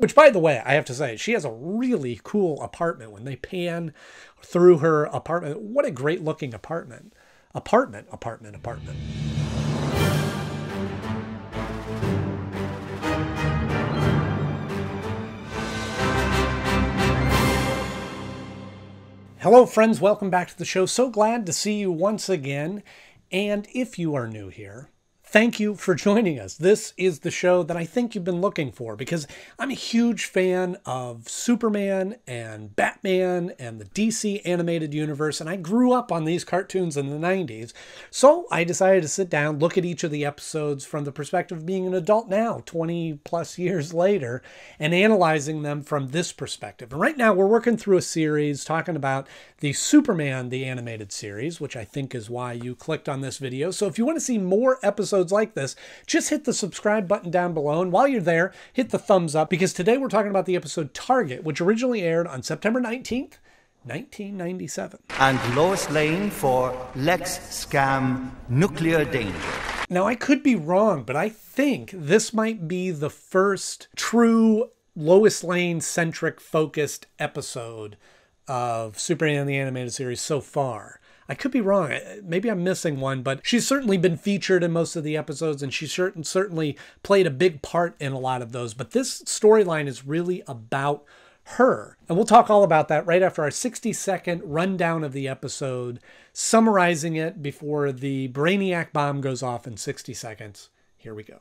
Which, by the way, I have to say, she has a really cool apartment. When they pan through her apartment, what a great looking apartment. Apartment. Hello, friends. Welcome back to the show. So glad to see you once again. And if you are new here, thank you for joining us. This is the show that I think you've been looking for because I'm a huge fan of Superman and Batman and the DC animated universe, and I grew up on these cartoons in the 90s. So I decided to sit down, look at each of the episodes from the perspective of being an adult now, 20 plus years later, and analyzing them from this perspective. And right now we're working through a series talking about the Superman, the animated series, which I think is why you clicked on this video. So if you want to see more episodes like this, just hit the subscribe button down below, and while you're there, hit the thumbs up, because today we're talking about the episode Target, which originally aired on September 19th, 1997. And Lois Lane for Lex Scam Nuclear Danger. Now, I could be wrong, but I think this might be the first true Lois Lane-centric focused episode of Superman the Animated Series so far. I could be wrong. Maybe I'm missing one, but she's certainly been featured in most of the episodes, and she certainly played a big part in a lot of those. But this storyline is really about her. And we'll talk all about that right after our 60-second rundown of the episode, summarizing it before the Brainiac bomb goes off in 60 seconds. Here we go.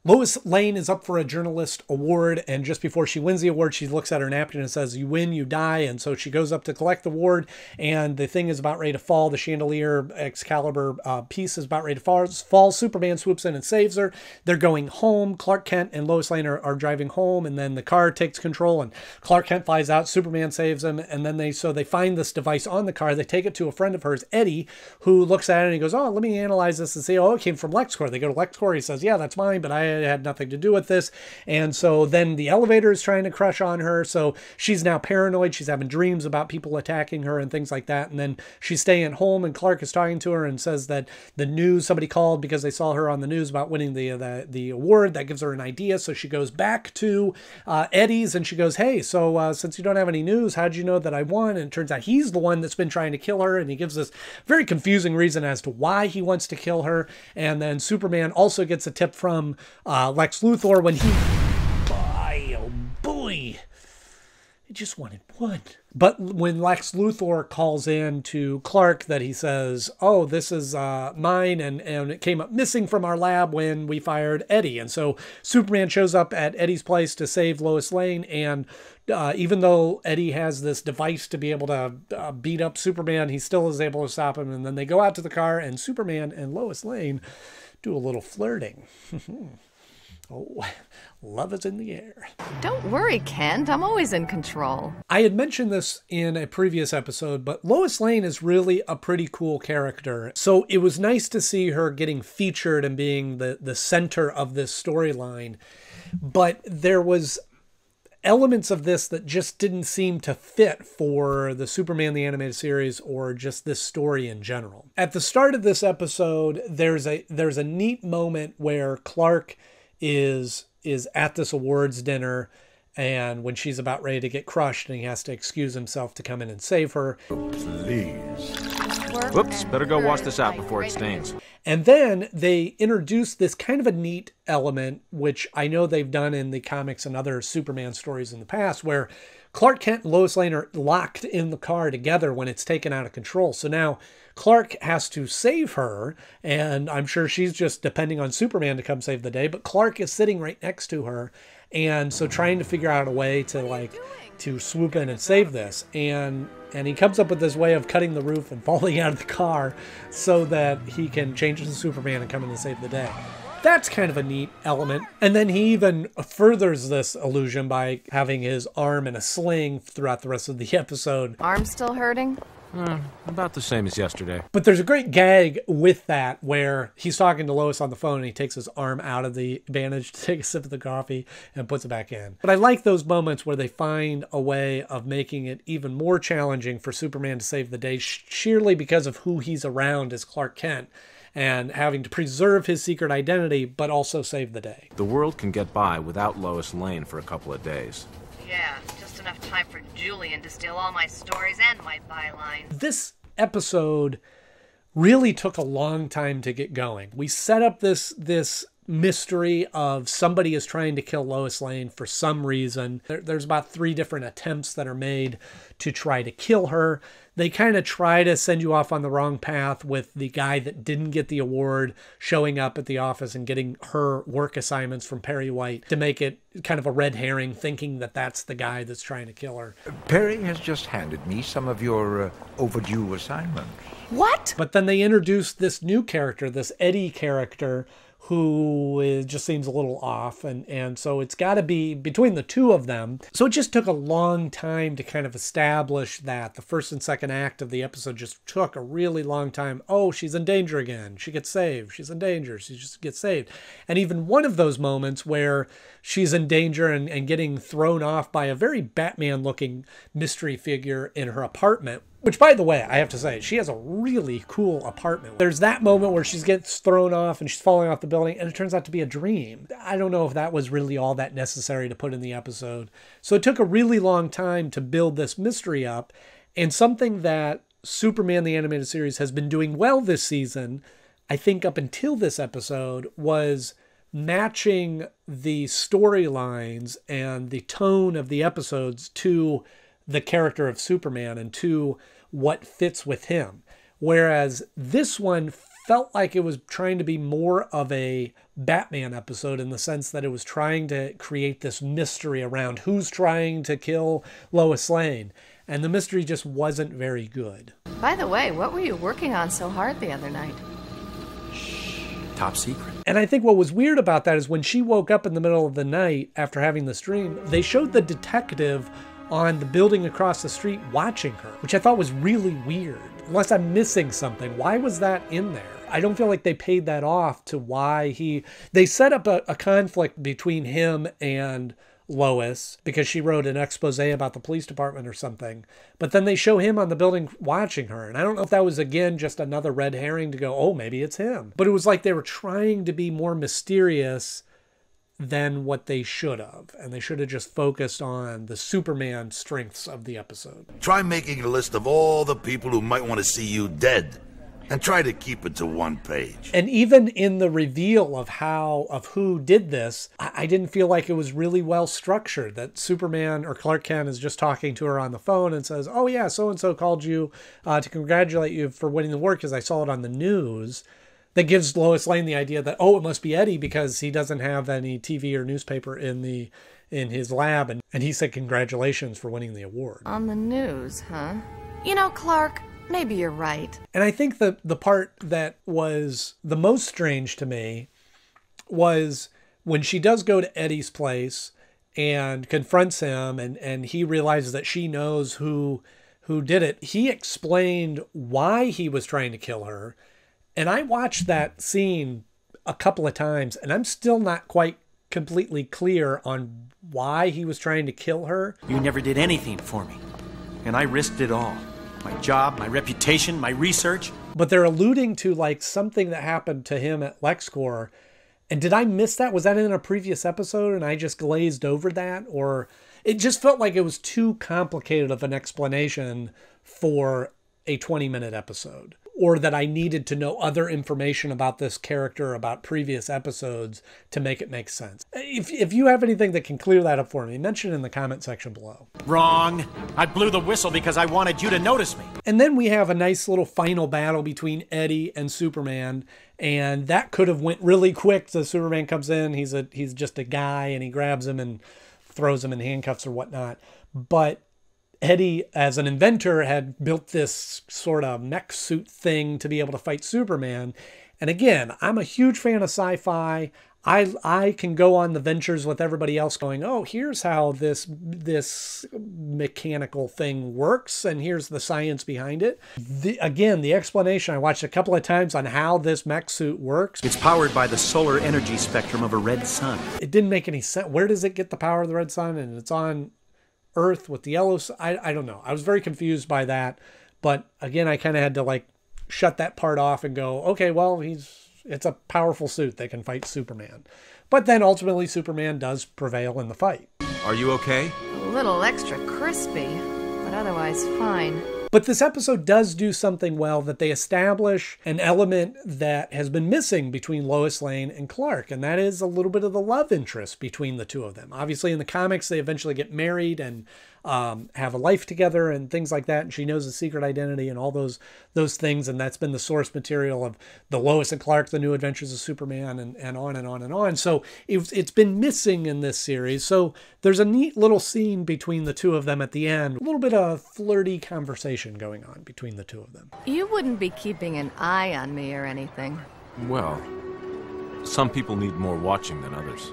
Lois Lane is up for a journalist award, and just before she wins the award, she looks at her napkin and says, "You win, you die." And so she goes up to collect the award, and the thing is about ready to fall. The chandelier Excalibur piece is about ready to fall. Superman swoops in and saves her. They're going home. Clark Kent and Lois Lane are driving home, and then the car takes control, and Clark Kent flies out. Superman saves him, and then they find this device on the car. They take it to a friend of hers, Eddie, who looks at it and he goes, "Oh, let me analyze this and see. Oh, it came from LexCorp." They go to LexCorp. He says, "Yeah, that's mine, but I had nothing to do with this." And so then the elevator is trying to crush on her. So she's now paranoid. She's having dreams about people attacking her and things like that. And then she's staying at home, and Clark is talking to her and says that the news, somebody called because they saw her on the news about winning the award. That gives her an idea. So she goes back to Eddie's and she goes, "Hey, so since you don't have any news, how'd you know that I won?" And it turns out he's the one that's been trying to kill her. And he gives this very confusing reason as to why he wants to kill her. And then Superman also gets a tip from Lex Luthor when he, oh boy, I just wanted one. But when Lex Luthor calls in to Clark, that he says, "Oh, this is mine, and it came up missing from our lab when we fired Eddie." And so Superman shows up at Eddie's place to save Lois Lane, and even though Eddie has this device to be able to beat up Superman, he still is able to stop him. And then they go out to the car, and Superman and Lois Lane do a little flirting. Oh, love is in the air. Don't worry, Kent. I'm always in control. I had mentioned this in a previous episode, but Lois Lane is really a pretty cool character. So it was nice to see her getting featured and being the center of this storyline. But there was elements of this that just didn't seem to fit for the Superman the Animated Series or just this story in general. At the start of this episode, there's a neat moment where Clark is at this awards dinner, and when she's about ready to get crushed and he has to excuse himself to come in and save her. Please. Whoops, better go wash this out before it stains. And then they introduce this kind of a neat element, which I know they've done in the comics and other Superman stories in the past, where Clark Kent and Lois Lane are locked in the car together when it's taken out of control. So now Clark has to save her, and I'm sure she's just depending on Superman to come save the day, but Clark is sitting right next to her, and so trying to figure out a way to swoop in and save this. And he comes up with this way of cutting the roof and falling out of the car so that he can change into Superman and come in and save the day. That's kind of a neat element. And then he even furthers this illusion by having his arm in a sling throughout the rest of the episode. Arm still hurting? About the same as yesterday. But there's a great gag with that where he's talking to Lois on the phone and he takes his arm out of the bandage to take a sip of the coffee and puts it back in. But I like those moments where they find a way of making it even more challenging for Superman to save the day, sheerly because of who he's around as Clark Kent. and having to preserve his secret identity, but also save the day. The world can get by without Lois Lane for a couple of days. Yeah, just enough time for Julian to steal all my stories and my byline. This episode really took a long time to get going. We set up this mystery of somebody is trying to kill Lois Lane for some reason. There's about 3 different attempts that are made to try to kill her. They kind of try to send you off on the wrong path with the guy that didn't get the award showing up at the office and getting her work assignments from Perry White to make it kind of a red herring, thinking that that's the guy that's trying to kill her. Perry has just handed me some of your overdue assignments. What? But then they introduced this new character, this Eddie character, who just seems a little off. And so it's got to be between the two of them. So it just took a long time to kind of establish that. The first and second act of the episode just took a really long time. Oh, she's in danger again. She gets saved. She's in danger. She just gets saved. And even one of those moments where she's in danger and getting thrown off by a very Batman-looking mystery figure in her apartment. Which, by the way, I have to say, she has a really cool apartment. There's that moment where she gets thrown off and she's falling off the building, and it turns out to be a dream. I don't know if that was really all that necessary to put in the episode. So it took a really long time to build this mystery up, and something that Superman the Animated Series has been doing well this season, I think up until this episode, was matching the storylines and the tone of the episodes to the character of Superman and to what fits with him. Whereas this one felt like it was trying to be more of a Batman episode in the sense that it was trying to create this mystery around who's trying to kill Lois Lane. And the mystery just wasn't very good. By the way, what were you working on so hard the other night? Top secret. And I think what was weird about that is when she woke up in the middle of the night after having this dream, they showed the detective on the building across the street watching her, which I thought was really weird. Unless I'm missing something, why was that in there? I don't feel like they paid that off to why they set up a conflict between him and Lois because she wrote an expose about the police department or something, but then they show him on the building watching her. And I don't know if that was, again, just another red herring to go, oh, maybe it's him. But it was like they were trying to be more mysterious than what they should have. And they should have just focused on the Superman strengths of the episode. Try making a list of all the people who might want to see you dead. And try to keep it to one page. And even in the reveal of who did this, I didn't feel like it was really well structured. That Superman or Clark Kent is just talking to her on the phone and says, oh yeah, so-and-so called you to congratulate you for winning the award because I saw it on the news. That gives Lois Lane the idea that, oh, it must be Eddie because he doesn't have any TV or newspaper in his lab. And he said congratulations for winning the award. On the news, huh? You know, Clark, maybe you're right. And I think the part that was the most strange to me was when she does go to Eddie's place and confronts him and he realizes that she knows who did it. He explained why he was trying to kill her. And I watched that scene a couple of times and I'm still not quite completely clear on why he was trying to kill her. You never did anything for me, and I risked it all. My job, my reputation, my research. But they're alluding to like something that happened to him at LexCorp. And did I miss that? Was that in a previous episode and I just glazed over that? Or it just felt like it was too complicated of an explanation for a 20-minute episode. Or that I needed to know other information about this character, about previous episodes to make it make sense. If you have anything that can clear that up for me, mention it in the comment section below. Wrong. I blew the whistle because I wanted you to notice me. And then we have a nice little final battle between Eddie and Superman. And that could have went really quick. So Superman comes in, he's just a guy and he grabs him and throws him in handcuffs or whatnot. But Eddie, as an inventor, had built this sort of mech suit thing to be able to fight Superman. And again, I'm a huge fan of sci-fi. I can go on the ventures with everybody else going, oh, here's how this mechanical thing works, and here's the science behind it. Again, the explanation, I watched a couple of times on how this mech suit works. It's powered by the solar energy spectrum of a red sun. It didn't make any sense. Where does it get the power of the red sun? And it's on Earth with the yellow. I don't know. I was very confused by that. But again, I kind of had to like shut that part off and go, okay, well, it's a powerful suit. They can fight Superman. But then ultimately Superman does prevail in the fight. Are you okay? A little extra crispy, but otherwise fine. But this episode does do something well, that they establish an element that has been missing between Lois Lane and Clark, and that is a little bit of the love interest between the two of them. Obviously, in the comics, they eventually get married and have a life together and things like that, and she knows the secret identity and all those things, and that's been the source material of the Lois and Clark, The New Adventures of Superman, and on and on and on. So it's been missing in this series. So there's a neat little scene between the two of them at the end, a little bit of flirty conversation going on between the two of them. You wouldn't be keeping an eye on me or anything. Well, some people need more watching than others.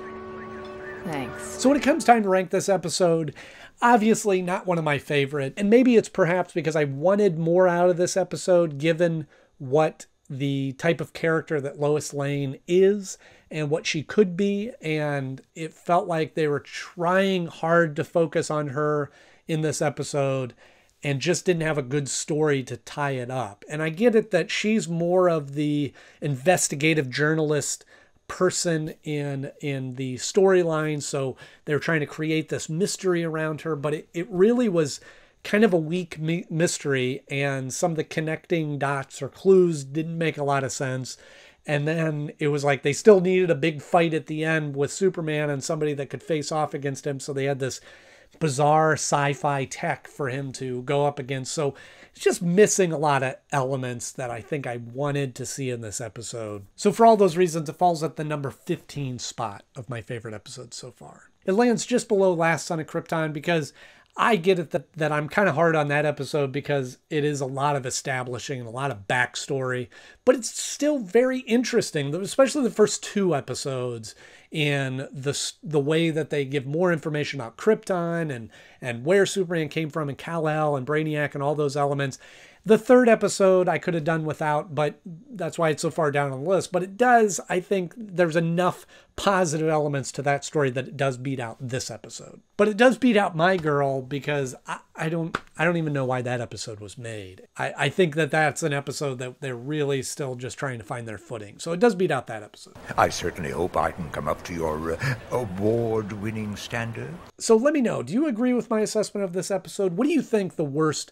Thanks. So when it comes time to rank this episode, obviously not one of my favorite, and maybe it's perhaps because I wanted more out of this episode given what the type of character that Lois Lane is and what she could be, and it felt like they were trying hard to focus on her in this episode and just didn't have a good story to tie it up. And I get it that she's more of the investigative journalist person in the storyline, so they're trying to create this mystery around her, but it really was kind of a weak mystery, and some of the connecting dots or clues didn't make a lot of sense. And then it was like they still needed a big fight at the end with Superman and somebody that could face off against him, so they had this bizarre sci-fi tech for him to go up against. So it's just missing a lot of elements that I think I wanted to see in this episode. So for all those reasons, it falls at the number 15 spot of my favorite episodes so far. It lands just below Last Son of Krypton because I get it that I'm kind of hard on that episode because it is a lot of establishing and a lot of backstory, but it's still very interesting, especially the first two episodes, in the way that they give more information about Krypton and where Superman came from and Kal-El and Brainiac and all those elements. The third episode I could have done without, but that's why it's so far down on the list. But it does, I think there's enough positive elements to that story that it does beat out this episode. But it does beat out My Girl because I don't even know why that episode was made. I think that's an episode that they're really still just trying to find their footing. So it does beat out that episode. I certainly hope I can come up to your award-winning standard. So let me know, do you agree with my assessment of this episode? What do you think the worst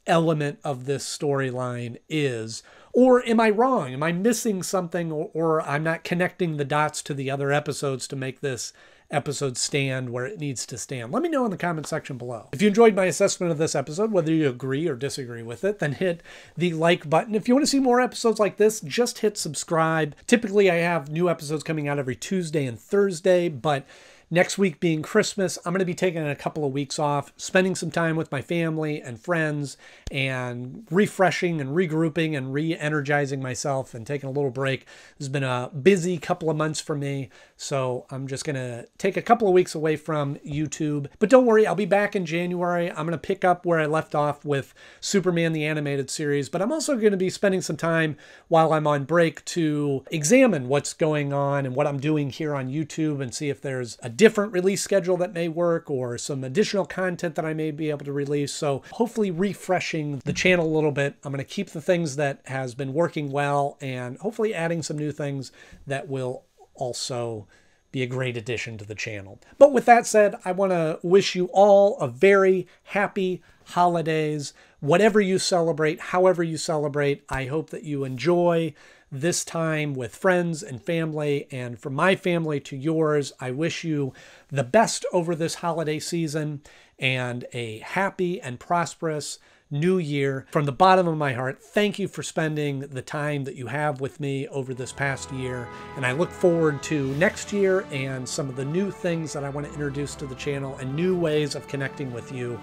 element of this storyline is? Or am I wrong? Am I missing something, or I'm not connecting the dots to the other episodes to make this episode stand where it needs to stand? Let me know in the comment section below. If you enjoyed my assessment of this episode, whether you agree or disagree with it, then hit the like button. If you want to see more episodes like this, just hit subscribe. Typically, I have new episodes coming out every Tuesday and Thursday, but next week being Christmas, I'm going to be taking a couple of weeks off, spending some time with my family and friends, and refreshing and regrouping and re-energizing myself and taking a little break. This has been a busy couple of months for me, so I'm just going to take a couple of weeks away from YouTube. But don't worry, I'll be back in January. I'm going to pick up where I left off with Superman the Animated Series, but I'm also going to be spending some time while I'm on break to examine what's going on and what I'm doing here on YouTube and see if there's a different release schedule that may work or some additional content that I may be able to release. So hopefully refreshing the channel a little bit. I'm going to keep the things that has been working well and hopefully adding some new things that will also be a great addition to the channel. But with that said, I want to wish you all a very happy holidays. Whatever you celebrate, however you celebrate, I hope that you enjoy this time with friends and family. And from my family to yours, I wish you the best over this holiday season and a happy and prosperous new year. From the bottom of my heart, thank you for spending the time that you have with me over this past year. And I look forward to next year and some of the new things that I want to introduce to the channel and new ways of connecting with you.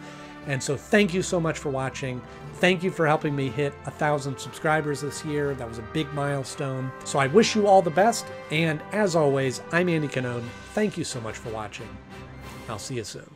And so thank you so much for watching. Thank you for helping me hit 1,000 subscribers this year. That was a big milestone. So I wish you all the best. And as always, I'm Andy Knode. Thank you so much for watching. I'll see you soon.